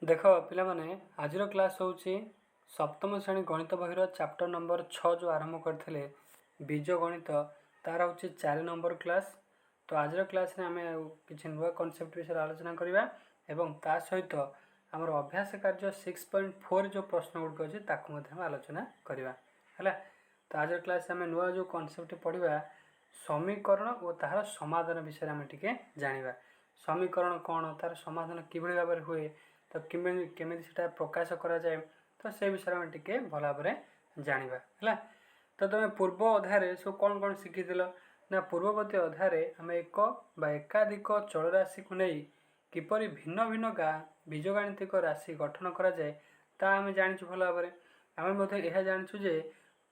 देख पिलामाने आज क्लास हूँ सप्तम श्रेणी गणित बही चैप्टर नंबर 6 जो आरंभ करते बीज गणित तार हूँ 4 नंबर क्लास। तो आज क्लास आम किसी नुआ कनसेप्ट विषय आलोचना करवा एवं ता सहित आमर अभ्यास कार्य 6.4 जो प्रश्न गुड़िक अच्छे आलोचना करवा है। तो आज क्लास आम नुआ जो कनसेप्ट पढ़ा समीकरण और तार समाधान विषय आम टे जाना। समीकरण कौन तार समाधान किभली भाव हुए तो केमी से प्रकाश करा जाए तो से विषय में टिके भल भाव जाना है। तो तुम पूर्व अध्याय सब कौन कौन शिखी ना पूर्ववर्ती अध्याय आम एक एकाधिक चल राशि को नहीं किपरि भिन्न भिन्न बीजगाणितिक राशि गठन करा जाए ता आम जाचु भल भाव आम यह जाचु जे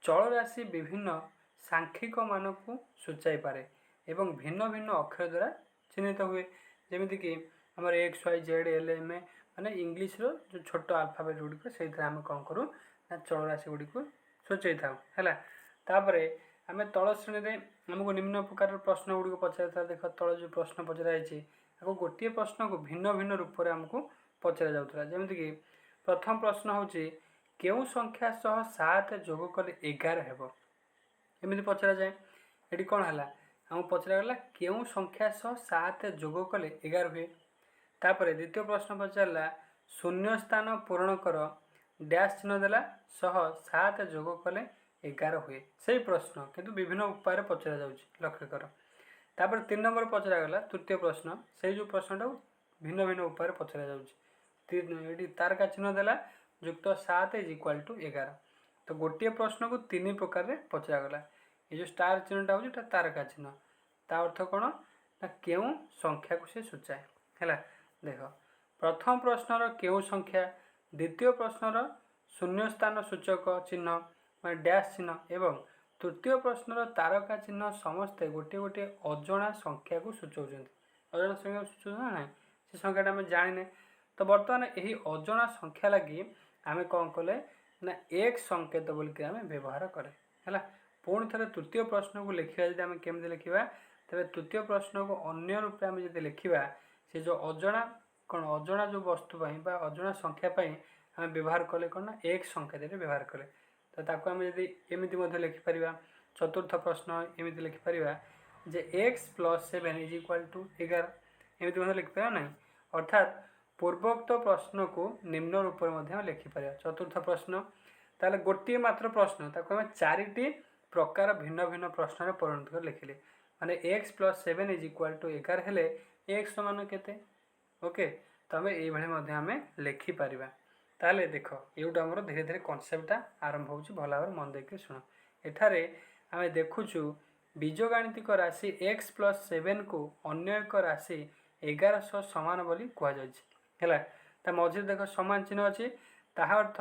चल राशि विभिन्न सांख्यिक मान को सूचाई पारे एवं भिन्न भिन्न अक्षर द्वारा चिन्हित हुए जमीक आमर X Y Z L M A माने इंग्लीश रो जो छोट आल्फाबेट गुड़िक से आम कौन करूँ ना चल राशि गुड़िक सूचाई था है। तापरे आम तल श्रेणी में आमको निम्न प्रकार प्रश्न गुड़िक पचार देख तल जो प्रश्न पचराई आपको गोटे प्रश्न को भिन्न भिन्न रूप से आमको पचरा जाऊला जमीक प्रथम प्रश्न हूँ केउ संख्या सह 7 जोग कले 11 हेब एमती पचरा जाए। ये कौन है आमको पचरागला केउ संख्या सह 7 जोग कले 11 हुए। तापर द्वितीय प्रश्न पचारा शून्य स्थान पूरण कर डैश चिन्ह देला सह 7 जोग कले 11 हुए से प्रश्न किंतु विभिन्न उपाय पचरा जाऊँगी लक्ष्य कर। तापर 3 नंबर पचरागला तृतीय प्रश्न से जो प्रश्नटा भिन्न भिन्न उपाय पचरा जाऊँगी तार का चिन्ह देला युक्त 7 इज इक्वाल टू 11। तो गोटे प्रश्न को 3 प्रकार पचरागला ये जो स्टार चिन्हटा हो तार का चिन्ह ता अर्थ कौन ना केउ संख्या को से सूचाए है। देख प्रथम प्रश्नर केउ संख्या द्वितीय प्रश्नर शून्य स्थान सूचक चिन्ह मैं डैश चिन्ह एवं तृतीय प्रश्नर तारका चिन्ह समस्ते गोटे गोटे अजणा संख्या को सूचाऊँ अजणा संख्या सूचाऊ ना से संख्याटा आम जाने। तो बर्तमान यही अजणा संख्या लगी आम कौन कले ना एक संकेत बोलिक आम व्यवहार करें है। पुणी थे तृतीय प्रश्न को लिखा जब आम केमी लिखा तेरे तृतीय प्रश्न को अन्य रूप आम जो लिखा से जो अजणा कौन अजणा जो वस्तु अजणा संख्या आम व्यवहार कले कौन ना एक संकेत व्यवहार कले। तो ताको आम जदि एमती लिखिपर चतुर्थ प्रश्न एमती लिखिपर जे x + 7 इज इक्वाल टू 11 एमती लिखिपर ना अर्थात पूर्वोक्त प्रश्न को निम्न रूप में लिखिपर। चतुर्थ प्रश्न ताले गोटे मात्र प्रश्न ताको आम 4टी प्रकार भिन्न भिन्न प्रश्न में परिणत कर लिखिले माने x + 7 इज इक्वाल टू 11 हेले x समान केते ओके। तो आम ये लिखिपर ताले देख ये आमर धीरे धीरे कनसेप्टा आरंभ हो भल भाव मन देख शुण एठारे आम देखुचु बीजगाणितिक राशि x + 7 को अन्य एक राशि 11 सह सामान बोली कहुला मझे देख सामान चिन्ह अच्छी ताहा अर्थ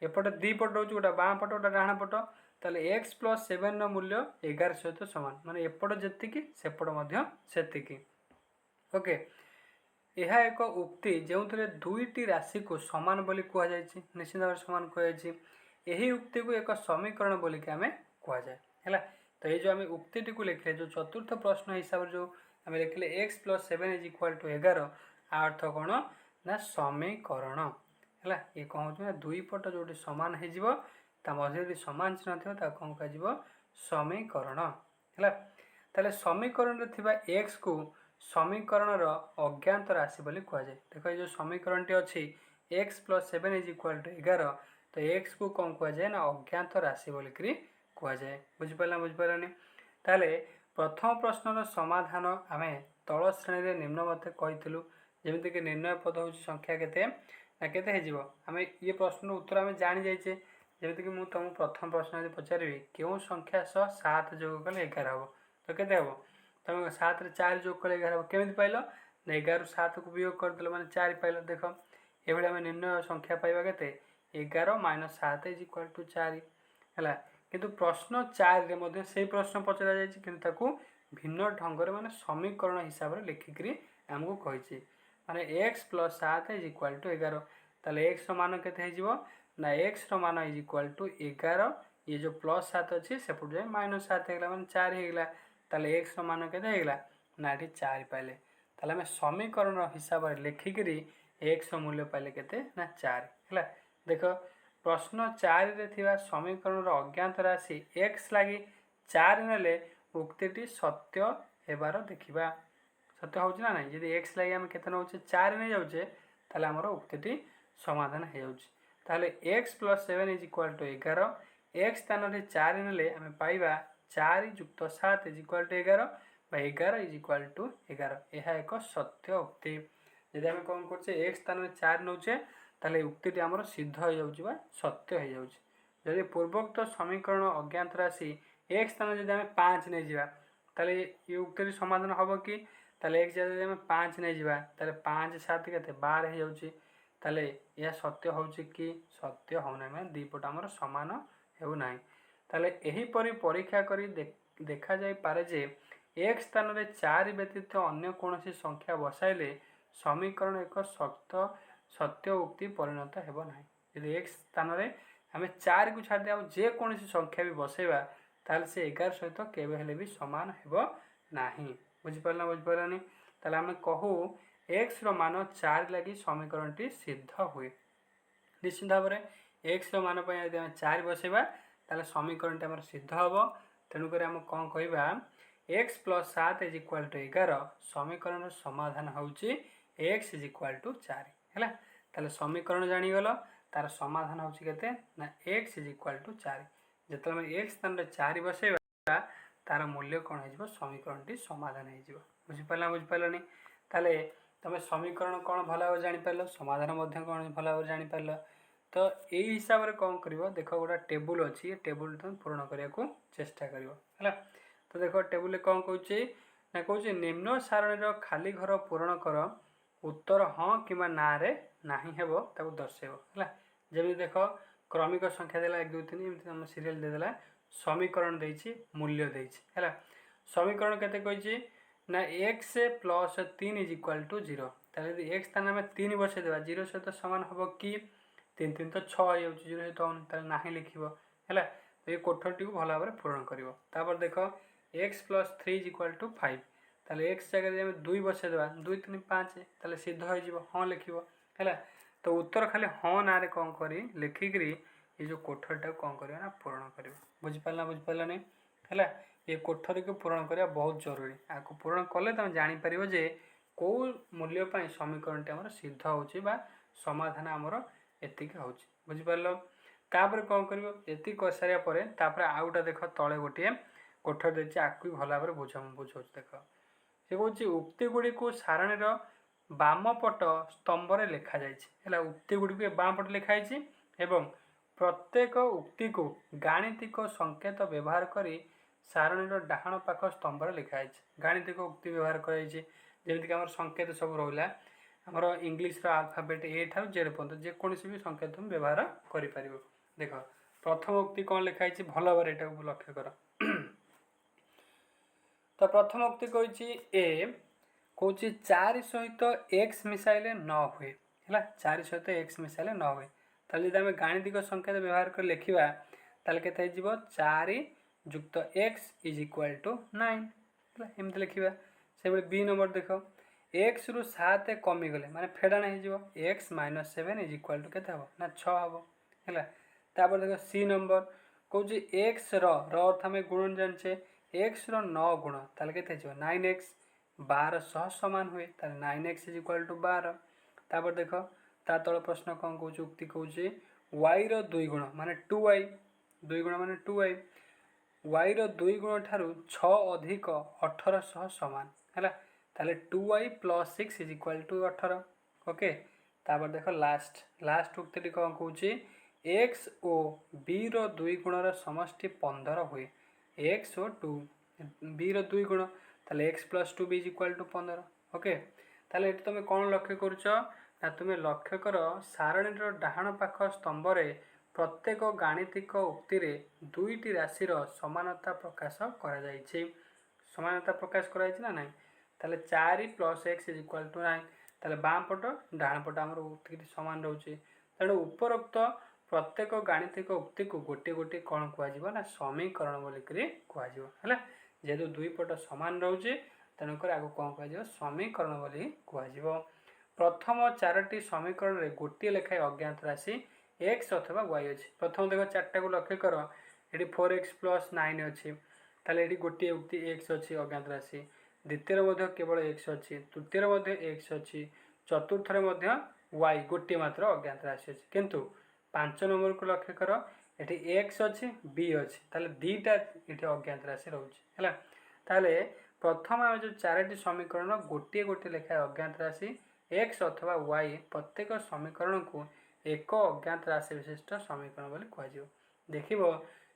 एपटे दी पट हो गोटे बाँ पट गोटे डाण पट ताले x + 7 मूल्य 11 सहित सामान माने एपट जेतिकी सेपट सेतिकी ओके। यह एक उक्ति जो दुईटी राशि को समान बोली कहुई निश्चित भाव सामान कहुई यही उक्ति को एक समीकरण बोलिक आम कहुए है। तो ये जो आम उक्ति को लिखले जो चतुर्थ प्रश्न हिसाब से जो आम लिखले x + 7 इज इक्वाल टू 11 अर्थ कौन ना समीकरण है। ये कौन हो दुई पट जो सामान हो मझे सामान चिन्ह थी कौन कह समीकरण है। ताले समीकरण रे x को समीकरण अज्ञात राशि बोली कहुए। देख ये जो समीकरण टी अच्छी x + 7 इज इक्वाल टू 11 तो x को कौन कहुए ना अज्ञात राशि बोलिक कहुए बुझिपारानी। ताले प्रथम प्रश्नर समाधान आम तल श्रेणी में निम्न मत कहीलु जमीक निर्णय पद हूँ संख्या केते ना केते हो आम ये प्रश्न उत्तर आम जानी जाइए जमीक मुझे तुम प्रथम प्रश्न यदि पचारि क्यों संख्या सह 7 जोग कले 11 हम तो केते हम तुम 7 रे 4 जोग कले 11 हम केमी पाइल 11 ରୁ 7 को वियोग करदे मैंने 4 पाइल। देख ये आम निर्णय संख्या पाइबा केते 11 - 7 इज इक्वाल टू 4 है। किंतु प्रश्न 4 रे से प्रश्न पचरा जाइए कि भिन्न ढंग से माने समीकरण हिसाब से लिखिकी आमको कही माने x + 7 इज इक्वाल टू 11 ताले x मान केते ना x मान इज इक्वाल टू 11 ये जो +7 अच्छी सेपट जाए -7 होगा मैंने 4 होगा ताले x मान केते होगा ना ये 4 पाइले ताले आम समीकरण हिसाब से लिखिकी x मूल्य पाइले केते ना 4 हैला। देख प्रश्न 4 रे थिबा समीकरण रो अज्ञात राशि x लागि 4 नेले उक्तिटी सत्य हेबार देखिबा। सत्य होउछ ना नहीं, यदि x लागि हम केते नउछे 4 नै जाउछे ताले हमर उक्तिटी समाधान हे जाउछ। ताले x + 7 = 11, x स्थान रे 4 नेले हम पाइबा 4 + 7 = 11 बा 11 = 11। यह एक सत्य उक्ति। यदि हम कोन करछे x स्थान रे 4 नउछे ताले उक्तिटी हमर सिद्ध हो जाउछ बा सत्य हो जाउछ। यदि पूर्वोक्त समीकरण अज्ञात राशि x स्थान यदि हम 5 नै जिबा ताले ये उक्तिटी समाधान हबो कि? ताले x यदि हम 5 नै जिबा ताले 5 7 केते 12 हे जाउछ। ताले यह सत्य होउछ कि? सत्य हो नै, माने दी पट हमर समान हेउ नै। ताले एही परि परीक्षा करी देखा जाय पारे जे x स्थान रे 4 व्यतीत अन्य कोनोसी संख्या बसाइले समीकरण एक सत्य उक्ति परिणत हेबो नै। यदि x स्थान रे हमें 4 को छाड़ दिया जे कोनोसी संख्या भी बसेबा ताले से 11 सहित केबे हेले भी समान हेबो नाही। बुझि पारलानी? ताले हम कहू x रो मान 4 लागि समीकरणटी सिद्ध हुए। निश्चित भाव में x रो मान पय यदि हम 4 बसेबा ताले समीकरणटी हमर सिद्ध हबो। तेनु करे हम कोन कहबा x + 7 = 11 समीकरण रो समाधान होउची x = 4 हैला। ताले समीकरण जानि गेलो तार समाधान होउची केते ना x = 4। जतले हम x स्थान रे 4 बसेबा तार मूल्य कोन हे जिवो समीकरणटी समाधान हे जिवो। बुझि पारलानी? ताले तमे समीकरण कोन भला हो जानि पारलो, समाधान मध्य कोन भला हो जानि पारलो। तो एई हिसाब रे कोन करिवो देखो गोटा टेबल अछि, टेबल तुम पूर्ण करिया को चेष्टा करिवो हैला। तो देखो टेबल ले कोन कहउची ना कहउची निम्न सारणी रो खाली घर पूर्ण कर, उत्तर हां किबा ना रे नाही हेबो ताको दर्शेबो हैला। जेबि देखो क्रमिक संख्या देला 1 2 3 एमति हम सीरियल दे देला, समीकरण देइछि, मूल्य देइछि हैला। समीकरण केते कहइछि ना x + 3 = 0। ताले यदि x स्थान में 3 बसे देबा 0 सहित समान हबो कि? 3 3 तो 6 हो जाउछि, 0 सहित ताले नाही लिखिबो हैला। तो ये कोठरटी को भला भाबरे पूर्ण करिवो। तापर देखो x + 3 = 5। ताले x जगह रे हम 2 बसे देबा 2 3 5 ताले सिद्ध हो जिवो, हां लिखिबो हैला। तो उत्तर खाली हां ना रे कोन करी लिखि करी ये जो कोठरटा कोन करियो ना पूर्ण करिवो। बुझि पारला नै हैला। ये कोठरी को पूर्ण करिया बहुत जरूरी। आको पूर्ण कले तमे जानि परिबो जे को मूल्य पय समीकरणटी हमर सिद्ध होउची बा समाधान हमर एतिक होउची। बुझि पारलो? तापर कोन करिवो एति करसारिया परे तापर आउटा देखो तळे गोटिए कोठर देछि, आकु भला भाबरे बुझौछ देखो। से कहउची उक्ति गुडी को सारणी रो बाम पट स्तंभ रे लिखा जायछि हैला। उक्ति गुडी को बाम पट लिखा जायछि एवं प्रत्येक उक्ति को गाणितिक संकेत व्यवहार करी सारणी रो डाहाण पाख स्तंभ रे लिखा जायछि। गाणितिक उक्ति व्यवहार करा जायछि जेमिति कि हमर संकेत सब रहला हमर इंग्लिश रो अल्फाबेट ए ठार जेड पर्यंत जे कोनोसी भी संकेत हम व्यवहार करि परिबो। देखो प्रथम उक्ति कोन लिखा जायछि भलो भाबरे एटा को लक्ष्य करो। तो प्रथम उक्ति कहछि ए कहछि 4 सहित x मिसाइले न हुए हैला। 4 सहित x मिसाइले न हुए ताले यदि हम गाणितिक संकेत व्यवहार कर लिखिबा ताले केते हे जिवो 4 + x = 9 हैला। एमते लिखिबा। से बे बी नंबर देखो x रु 7 कमी गले माने फेडाण हे जिवो x - 7 = केते हबो ना 6 हबो हैला। तापर देखो सी नंबर कहछि x रो अर्थ हम गुणन जानछे, x रो 9 गुण ताले केते जिवो 9x 12 सह समान हुए ताले 9x = 12। तापर देखो ता तळ प्रश्न कोन कहउछि उक्ति कहउछि y रो 2 गुण माने 2y 2 गुण माने 2y y रो 2 गुण ठारू 6 अधिक 18 सह समान हैला। ताले 2y + 6 = 18 ओके। तापर देखो लास्ट उक्ति कोन कहउछि x ओ b रो 2 गुण रो समष्टि 15 हुए। x ओ 2 b रो 2 गुण ताले x + 2b = 15 ओके। ताले एत तुमे कोन लक्ष्य करूछ ना तुमे लक्ष्य करो सारणी रो डाहाण पाख स्तंभ रे प्रत्येक गाणितिक उक्ति रे दुईटी राशि रो समानता प्रकाश करा जायछि। समानता प्रकाश करा जायछि ना नाही। ताले 4 + x = 9 ताले बाम पट डाहाण पट हमर उक्ति समान रहउछि। तेणु उपरोक्त प्रत्येक गाणितिक उक्ति को गोटे गोटे कोन कुआ जिवो ना समीकरण बोली करी कुआ जिवो हैला। जेदो दुई पट समान रहउछि तेणु कर आगो कोन कुआ जिवो समीकरण बोली कुआ जिवो। प्रथम 4टी समीकरण रे गोटे लेखाएं अज्ञात राशि x अथवा y अच्छी। प्रथम देख 4टा को लक्ष्य कर, ये 4x + 9 अच्छी, ताले ये गोटे उक्ति x अच्छी अज्ञात राशि। द्वितीय केवल x अच्छी, तृतीय x अच्छी, चतुर्थ y गोटे मात्र अज्ञात राशि अच्छी। किंतु 5 नंबर को लक्ष्य कर, ये x अच्छी b अच्छी, ताले दीटा ये अज्ञात राशि रोचे है। ताले प्रथम आम जो 4टी समीकरण गोटे गोटे लेखाएं अज्ञात राशि x अथवा y प्रत्येक समीकरण को एक अज्ञात राशि विशिष्ट समीकरण बोली कह। देखिबो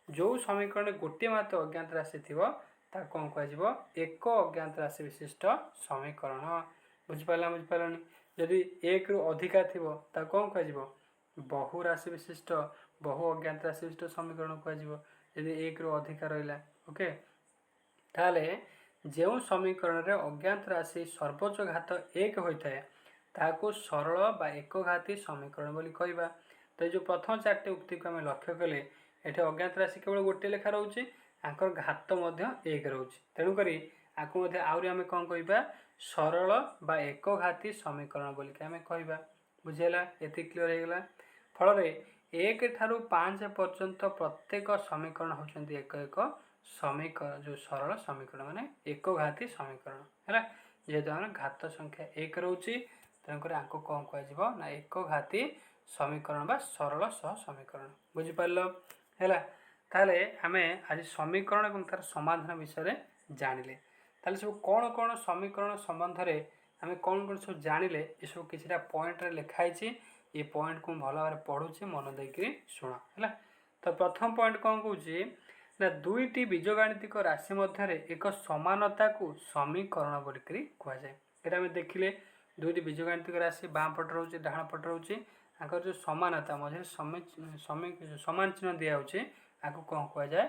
जो समीकरण गोटे मात्र अज्ञात राशि थिबो ता कौन कह एक अज्ञात राशि विशिष्ट समीकरण। बुझिपारनी जदि एक रु अधिका थिबो ता कौन कह बहु राशि विशिष्ट बहु अज्ञात राशि विशिष्ट समीकरण कह। जदि एक रु अधिका रहिला ओके, ताले जो समीकरण रे अज्ञात राशि सर्वोच्च घात 1 होता है ताको सरल बा एक घाती समीकरण बोली कहवा। तो जो प्रथम 4टी उक्ति को आम लक्ष्य कले ये अज्ञात राशि केवल गोटे लेखा रोचे, आंकर घात 1 रोचे, तेणुक आपको आहरी आम कौन कह सरल बा एक घाती समीकरण बोलिक आम कहवा। बुझेगा ये क्लीयर होगा। फल 1 ठारू 5 पर्यंत प्रत्येक समीकरण होती एक एक समीकरण जो सरल समीकरण माने एक घाती समीकरण है। जेहेतु आम घात संख्या 1 रोचे तेणुकर आपको कौन कह ना एक घाती समीकरण बा सरल सह समीकरण। बुझिपार है। ताले आम आज समीकरण और तार समाधान विषय जानिले। ताले सब कौन कौन समीकरण संबंध में आम कौन कौन सब जानिले ये सब किसी पॉइंट रे लिखाई। ये पॉइंट को भल भाव पढ़ुचे मन देकर शुण है। तो प्रथम पॉइंट कौन कौन ना दुईटी बीजगाणितिक राशि मध्य एक समानता को समीकरण बोलिक कहुए। ये आम देखिले दुईटी बीजगाणितिक राशि बाँ पट रोचे डाण पट रोचे आंकर जो समानता मझे समान चिन्ह दि जाऊँगी आपको कौन कहुए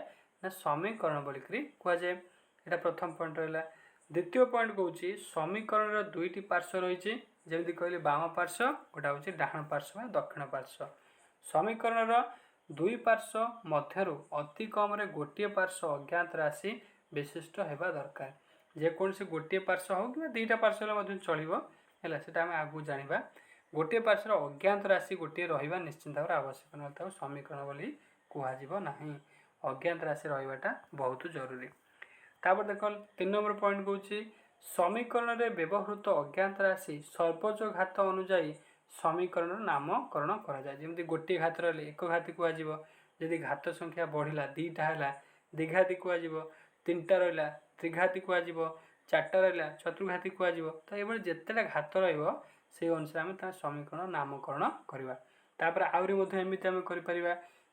ना समीकरण बोलिक कहुए। यहाँ प्रथम पॉइंट रहा। द्वितीय पॉइंट कौन समीकरण दुईटी पार्श्व रही जमी कहले बाम पार्श्व गोटा हूँ डाण पार्श्व दक्षिण पार्श्व। समीकरण दुई पार्श्व मध्यरु अति कम रे गोटे पार्श्व अज्ञात राशि विशिष्ट होगा दरकार। जेकोसी गोटे पार्श्व हो कि दुईटा पार्श्व चलो है सेटा आम आगू जाना। गोटे पार्श्व अज्ञात राशि गोटे रहा निश्चिंत भाव आवश्यक न समीकरण बोली कहना। अज्ञात राशि रहा बहुत जरूरी। तापर देख 3 नंबर पॉइंट कौन समीकरण में व्यवहृत अज्ञात राशि सर्वोच्च घात अनुजाई समीकरण नामकरण कराए। जमी गोटे घात रही एक घाती कहुदी घात संख्या बढ़ला दीटा है द्विघाती कह, 3टा रहा त्रिघाती कह, 4टा रहा चतुर्घाती कह। तो ये जितेटा घात रही अनुसार आम समीकरण नामकरण करवा। तापर आहरी आम कर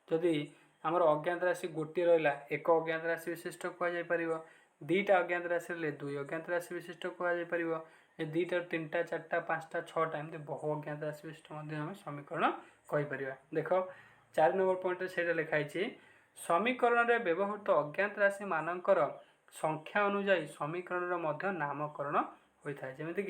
जदि आमर अज्ञात राशि गोटे रहा एक अज्ञात राशि विशिष्ट कहुपर, दुईटा अज्ञात राशि रही दुई अज्ञात राशि विशिष्ट कहुपर, दुईटा 3टा 4टा 5टा 6टा एमती बहु अज्ञात राशि विशिष्ट आम समीकरण कहीपर। देख 4 नंबर पॉइंट से लिखाई समीकरण में व्यवहृत अज्ञात राशि मानकर संख्या अनुजाई समीकरण नामकरण होता है। जमीक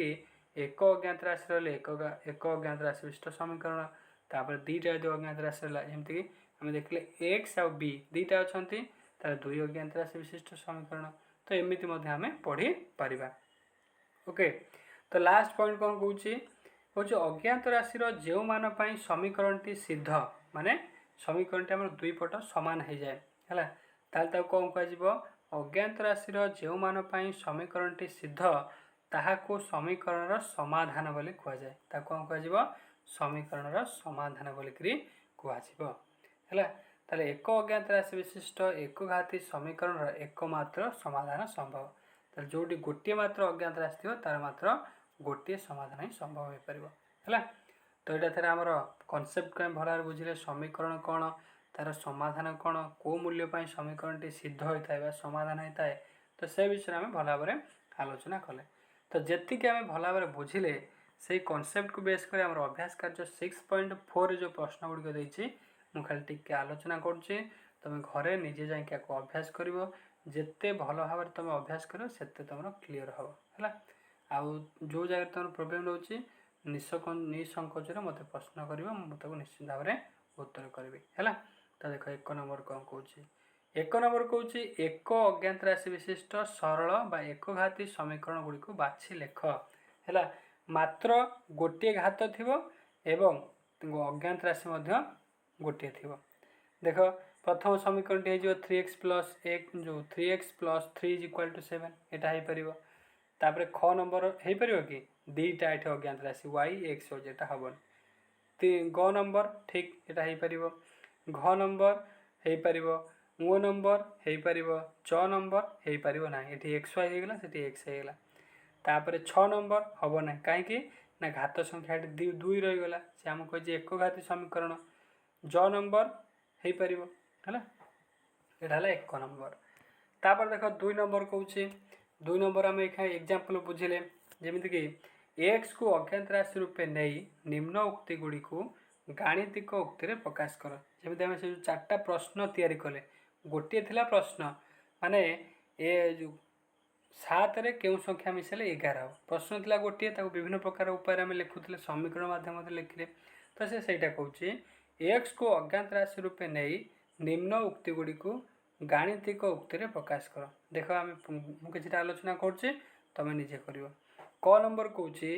एक अज्ञात राशि रही एक अज्ञात राशि विशिष्ट समीकरण, तापर दुईटा जो अज्ञात राशि रहा जमीक आम देखिले एक्स आ बी दुईटा अच्छा दुई अज्ञात राशि विशिष्ट समीकरण। तो एमती आम पढ़ी पारिबा ओके। तो लास्ट पॉइंट कौन कौन अज्ञात राशि जो मान पाई समीकरण टी सिद्ध माने समीकरण टी दुई पट सामान हो जाए है ताल कौन कह अज्ञात राशि जो मान पाई समीकरण टी सिद्ध ताहाको समीकरण समाधान बोली कहुए। कौन कह समीकरण समाधान बोलिक कहला। ताले एक अज्ञात राशि विशिष्ट एक घाती समीकरण एकमात्र समाधान संभव। ताले जोटी गोटे मात्र अज्ञात राशि थी तार मात्र गोटे समाधान ही संभव हो पार है। तो यहाँ थे आमर कनसेप्ट को भल भाव बुझे समीकरण कौन तार समाधान कौन कौ मूल्य पर समीकरण टी सिद्ध होता है समाधान होता है। तो से विषय में भल भाव आलोचना कले। तो जी आम भल भाव बुझिले से कनसेप्ट को बेस कर अभ्यास कार्य 6.4 जो प्रश्न गुड़िक देती मुझे खाली टिके आलोचना करुँचे। तुम घरे निजे जाकि अभ्यास कर जिते भल भाव तुम अभ्यास कर सेते तुम क्लीयर हम है। आउ जो जगह तुम प्रोब्लेम रोचे निसंकोचर मत प्रश्न कर निश्चित भाव में उत्तर करी है। तो देख 1 नंबर कौन कौन 1 नंबर कौन एक अज्ञात राशि विशिष्ट सरल बा एक घाती समीकरण गुड़ी को बाछि लेख है। ମାତ୍ର ଗୋଟିଏ ଘାତ ଥିବ ଏବଂ ଅଜ୍ଞାତ ରାଶି ମଧ୍ୟ ଗୋଟିଏ ଥିବ। ଦେଖ ପ୍ରଥମ ସମୀକରଣଟି ହେଇଯିବ 3x plus 3 is equal to 7 ଏଇଟା ହେଇପାରିବ। ତାପରେ ख ନମ୍ବର ହେଇପାରିବ କି ଦୁଇଟା ଏଠି ଅଜ୍ଞାତ ରାଶି y x ଅଛି ଏଇଟା ହେବନି। ଗ ନମ୍ବର ଠିକ୍ ଏଇଟା ହେଇପାରିବ। ଘ ନମ୍ବର ହେଇପାରିବ। ଙ ନମ୍ବର ହେଇପାରିବ। च ନମ୍ବର ହେଇପାରିବ ନାହିଁ। ଏଠି xy ହେଇଗଲା ସେଠି x ହେଇଗଲା। ତାପରେ 6 ନମ୍ବର ହେବ ନାହିଁ କାହିଁକି ନା ଘାତ ସଂଖ୍ୟା ଏଠି 2 ରହିଗଲା ସେ ଆମକୁ କହିଛି ଏକଘାତୀ ସମୀକରଣ। ଜ ନମ୍ବର ହେଇପାରିବ ହେଲା ଏଇଟା ହେଲା 1 ନମ୍ବର। ତାପରେ ଦେଖ 2 ନମ୍ବର କହୁଛି 2 ନମ୍ବର ଆମେ ଏখানে ଏକ୍ଜାମ୍ପଲ ବୁଝିଲେ ଯେମିତିକି x କୁ ଅଜ୍ଞାତ ରାଶି ରୂପେ ନେଇ ନିମ୍ନ ଉକ୍ତି ଗୁଡ଼ିକୁ ଗାଣିତିକ ଉକ୍ତିରେ ପ୍ରକାଶ କର। ଯେମିତି ଆମେ ସେ 4ଟା ପ୍ରଶ୍ନ ତିଆରି କଲେ ଗୋଟିଏ ଥିଲା ପ୍ରଶ୍ନ ମାନେ ଏ ଯେଉଁ 7ରେ କେଉଁ ସଂଖ୍ୟା ମିଶାଇଲେ 11 ହେବ। ପ୍ରଶ୍ନ ଥିଲା ଗୋଟିଏ ତାକୁ ବିଭିନ୍ନ ପ୍ରକାର ଉପାୟରେ ଆମେ ଲେଖୁଥିଲେ ସମୀକରଣ ମାଧ୍ୟମରେ ଲେଖିଲେ ତ ସେ ସେଇଟା କହୁଛି x କୁ ଅଜ୍ଞାତ ରାଶି ରୂପେ ନେଇ ନିମ୍ନ ଉକ୍ତି ଗୁଡ଼ିକୁ ଗାଣିତିକ ଉକ୍ତିରେ ପ୍ରକାଶ କର। ଦେଖ ଆମେ ମୁଁ କିଛିଟା ଆଲୋଚନା କରୁଛି ତମେ ନିଜେ କରିବ। କ ନମ୍ବର କହୁଛି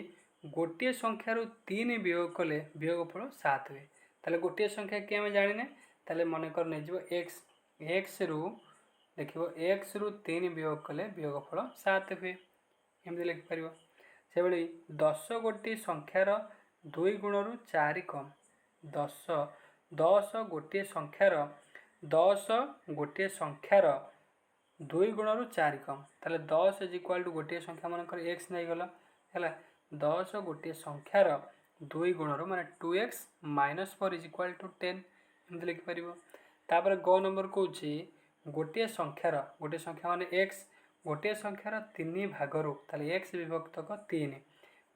ଗୋଟିଏ ସଂଖ୍ୟାରୁ 3 ବିয়োଗ କଲେ ବିয়োଗଫଳ 7 ହୁଏ। ତାହେଲେ ଗୋଟିଏ ସଂଖ୍ୟା କି ଆମେ ଜାଣିନେ ତାହେଲେ ମନେକର ନେଇଯିବ x ରୁ ଦେଖିବ x ରୁ 3 ବିয়োଗ କଲେ ବିয়োଗଫଳ 7 ହୁଏ ଏମିତି ଲେଖିପାରିବ। ସେଭଳି 10 ଗୋଟିଏ ସଂଖ୍ୟାର 2 ଗୁଣରୁ 4 କମ୍। 10 ଗୋଟିଏ ସଂଖ୍ୟାର 2 ଗୁଣରୁ 4 କମ୍ ତାହେଲେ 10 ଇଜ୍ ଇକ୍ୱାଲ୍ ଟୁ ଗୋଟିଏ ସଂଖ୍ୟା ମନେକର x ନେଇଗଲ ହେଲା 10 ଗୋଟିଏ ସଂଖ୍ୟାର 2 ଗୁଣରୁ ମାନେ 2x - 4 ଇଜ୍ ଇକ୍ୱାଲ୍ ଟୁ 10 ଏମିତି ଲେଖିପାରିବ। ତାପରେ ଗ ନମ୍ବର କହୁଛି ଗୋଟିଏ ସଂଖ୍ୟା ମାନେ x ଗୋଟିଏ ସଂଖ୍ୟାର 3 ଭାଗରୁ ତାହେଲେ x ବିଭକ୍ତକ 3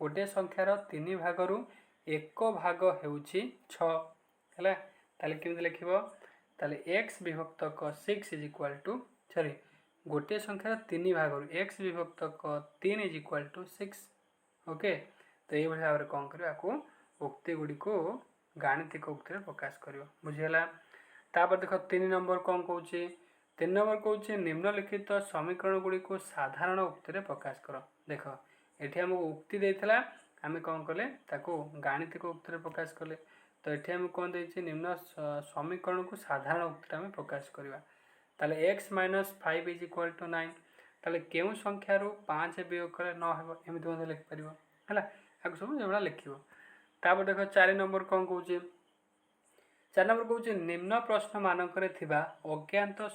ଗୋଟିଏ ସଂଖ୍ୟାର 3 ଭାଗରୁ 1 ଭାଗ ହେଉଛି 6 ହେଲା ତାହେଲେ କେମିତି ଲେଖିବ ତାହେଲେ x ବିଭକ୍ତକ 6 ଇଜ୍ ଇକ୍ୱାଲ୍ ଟୁ ଗୋଟିଏ ସଂଖ୍ୟାର 3 ଭାଗରୁ x ବିଭକ୍ତକ 3 is equal to 6 okay. ତ ଏଇଭଳି ଭାବରେ କ'ଣ କରିବ ଆକୁ ଉକ୍ତି ଗୁଡ଼ିକୁ ଗାଣିତିକ ଉକ୍ତିରେ ପ୍ରକାଶ କରିବ ବୁଝିହେଲା। ତାପରେ ଦେଖ 3 ନମ୍ବର କ'ଣ କହୁଛି 3 ନମ୍ବର କହୁଛି ନିମ୍ନଲିଖିତ ସମୀକରଣ ଗୁଡ଼ିକୁ ସାଧାରଣ ଉକ୍ତିରେ ପ୍ରକାଶ କର। ଦେଖ ଏଠି ଆମକୁ ଉକ୍ତି ଦେଇଥିଲା ଆମେ କ'ଣ କଲେ ତାକୁ ଗାଣିତିକ ଉକ୍ତିରେ ପ୍ରକାଶ କଲେ। ତ ଏଠି ଆମେ କ'ଣ ଦେଇଛି ନିମ୍ନ ସମୀକରଣକୁ ସାଧାରଣ ଉକ୍ତିରେ ଆମେ ପ୍ରକାଶ କରିବା। ତାହେଲେ x - 5 ଇଜ୍ ଇକ୍ୱାଲ୍ ଟୁ 9 ତାହେଲେ କେଉଁ ସଂଖ୍ୟାରୁ 5 ବିয়োଗ କଲେ 9 ହେବ ଏମିତି ମଧ୍ୟ ଲେଖିପାରିବ ହେଲା ଆକୁ ସବୁ ଏଭଳିଆ ଲେଖିବ। ତାପରେ ଦେଖ 4 ନମ୍ବର କ'ଣ କହୁଛି 4 ନମ୍ବର କହୁଛି ନିମ୍ନ ପ୍ରଶ୍ନ ମାନଙ୍କରେ ଥିବା ଅଜ୍ଞାତ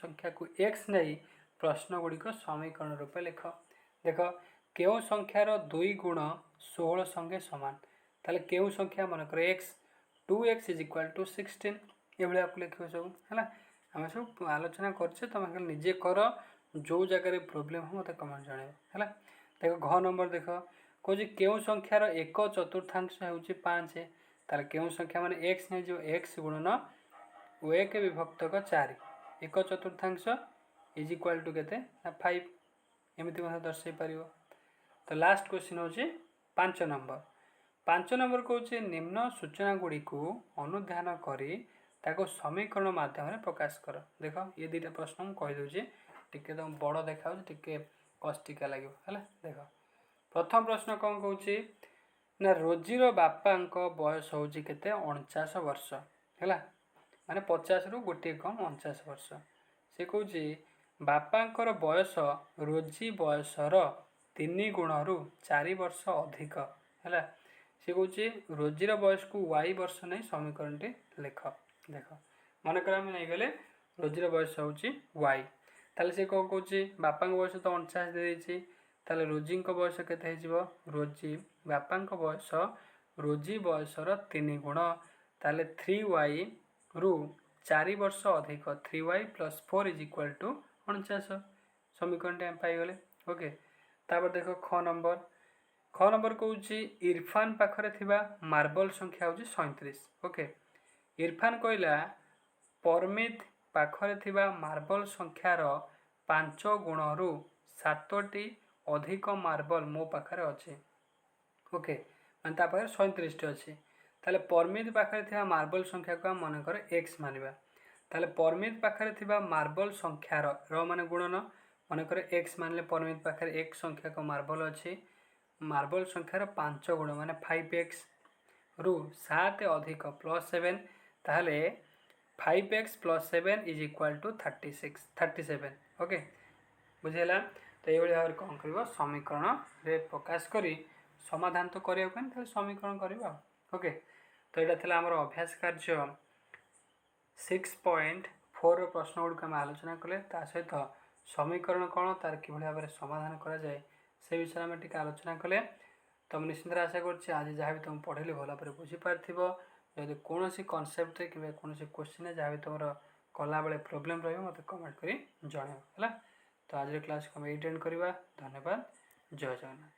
ସଂଖ୍ୟାକୁ x ନେଇ ପ୍ରଶ୍ନ ଗୁଡ଼ିକ ସମୀକରଣ ରୂପେ ଲେଖ। ଦେଖ କେଉଁ ସଂଖ୍ୟାର 2 ଗୁଣ 16 ସଙ୍ଗେ ସମାନ ତାହେଲେ କେଉଁ ସଂଖ୍ୟା ମନେକର x 2x is equal to 16 ଏଭଳିଆକୁ ଲେଖିବ ସବୁ ହେଲା ଆମେ ସବୁ ଆଲୋଚନା କରୁଛେ ତମେ ଖାଲି ନିଜେ କର ଯେଉଁ ଜାଗାରେ ପ୍ରୋବ୍ଲେମ୍ ହେବ ମୋତେ କମେଣ୍ଟ ଜଣାଇବ ହେଲା। ଦେଖ ଘ ନମ୍ବର ଦେଖ କହୁଛି କେଉଁ ସଂଖ୍ୟାର 1/4 ହେଉଛି 5 ତାହେଲେ କେଉଁ ସଂଖ୍ୟା ମାନେ x ନେଇଯିବ x ଗୁଣନ 1 ବିଭକ୍ତକ 4 1/4 ଇଜ୍ ଇକ୍ୱାଲ୍ ଟୁ କେତେ ନା 5 ଏମିତି ମଧ୍ୟ ଦର୍ଶାଇ ପାରିବ। ତ ଲାଷ୍ଟ କ୍ୱେଶ୍ଚିନ୍ ହେଉଛି 5 ନମ୍ବର 5 ନମ୍ବର କହୁଛି ନିମ୍ନ ସୂଚନା ଗୁଡ଼ିକୁ ଅନୁଧ୍ୟାନ କରି ତାକୁ ସମୀକରଣ ମାଧ୍ୟମରେ ପ୍ରକାଶ କର। ଦେଖ ଏ ଦୁଇଟା ପ୍ରଶ୍ନ ମୁଁ କହିଦେଉଛି ଟିକେ ତମ ବଡ଼ ଦେଖାଉଛି ଟିକେ କଷ୍ଟିକା ଲାଗିବ ହେଲା। ଦେଖ ପ୍ରଥମ ପ୍ରଶ୍ନ କ'ଣ କହୁଛି ନା ରୋଜିର ବାପାଙ୍କ ବୟସ ହେଉଛି କେତେ 49 ବର୍ଷ ହେଲା ମାନେ 50ରୁ ଗୋଟିଏ କମ୍ 49 ବର୍ଷ। ସେ କହୁଛି ବାପାଙ୍କର ବୟସ ରୋଜି ବୟସର 3 ଗୁଣରୁ 4 ବର୍ଷ ଅଧିକ ହେଲା। ସେ କହୁଛି ରୋଜିର ବୟସକୁ y ବର୍ଷ ନେଇ ସମୀକରଣଟି ଲେଖ। ଦେଖ ମନେକର ଆମେ ନେଇଗଲେ ରୋଜିର ବୟସ ହେଉଛି y ତାହେଲେ ସେ କ'ଣ କହୁଛି ବାପାଙ୍କ ବୟସ ତ 49 ଦେଇଦେଇଛି ତାହେଲେ ରୋଜିଙ୍କ ବୟସ କେତେ ହେଇଯିବ ବାପାଙ୍କ ବୟସ ରୋଜି ବୟସର 3 ଗୁଣ ତାହେଲେ 3y ରୁ 4 ବର୍ଷ ଅଧିକ 3y + 4 ଇଜ୍ ଇକ୍ୱାଲ୍ ଟୁ 49 ସମୀକରଣଟି ଆମେ ପାଇଗଲେ ଓକେ। ତାପରେ ଦେଖ ଖ ନମ୍ବର କହୁଛି ଇରଫାନ ପାଖରେ ଥିବା ମାର୍ବଲ ସଂଖ୍ୟା ହେଉଛି 37 ଓକେ। ଇରଫାନ କହିଲା ପରମିତ ପାଖରେ ଥିବା ମାର୍ବଲ ସଂଖ୍ୟାର 5 ଗୁଣରୁ 7ଟି ଅଧିକ ମାର୍ବଲ ମୋ ପାଖରେ ଅଛି ଓକେ ମାନେ ତା ପାଖରେ 37ଟି ଅଛି। ତାହେଲେ ପରମିତ ପାଖରେ ଥିବା ମାର୍ବଲ ସଂଖ୍ୟାକୁ ଆମେ ମନେକର x ମାନିବା ତାହେଲେ ପରମିତ ପାଖରେ ଥିବା ମାର୍ବଲ ସଂଖ୍ୟାର ମାନେ ଗୁଣନ मनकर एक्स मानले परमित पाखे एक संख्या को मार्बल अच्छी मार्बल संख्यार 5 गुण माने 5x रु 7 अधिक +7 ताहले 5x + 7 is equal to 37 okay बुझेला। तो ये भाव कौन कर समीकरण रे प्रकाश करी समाधान तो करिया समीकरण करवा ओके। तो यहाँ था आम अभ्यास कार्य 6.4 प्रश्न गुड़िक आम आलोचना कले सहित समीकरण कौन तार कि भाव में समाधान करा जाए से विषय में टी आलोचना कले। तो मुझे निश्चित आशा कर आज जहाँ भी तुम पढ़े भल भाव बुझीपार जदि कौन कनसेप्ट कि कौन क्वेश्चन जहाँ भी तुम कला बेले प्रोब्लेम रत कमेंट कर जन है। तो आज क्लास को एंड करवा। धन्यवाद। जय जगन्नाथ।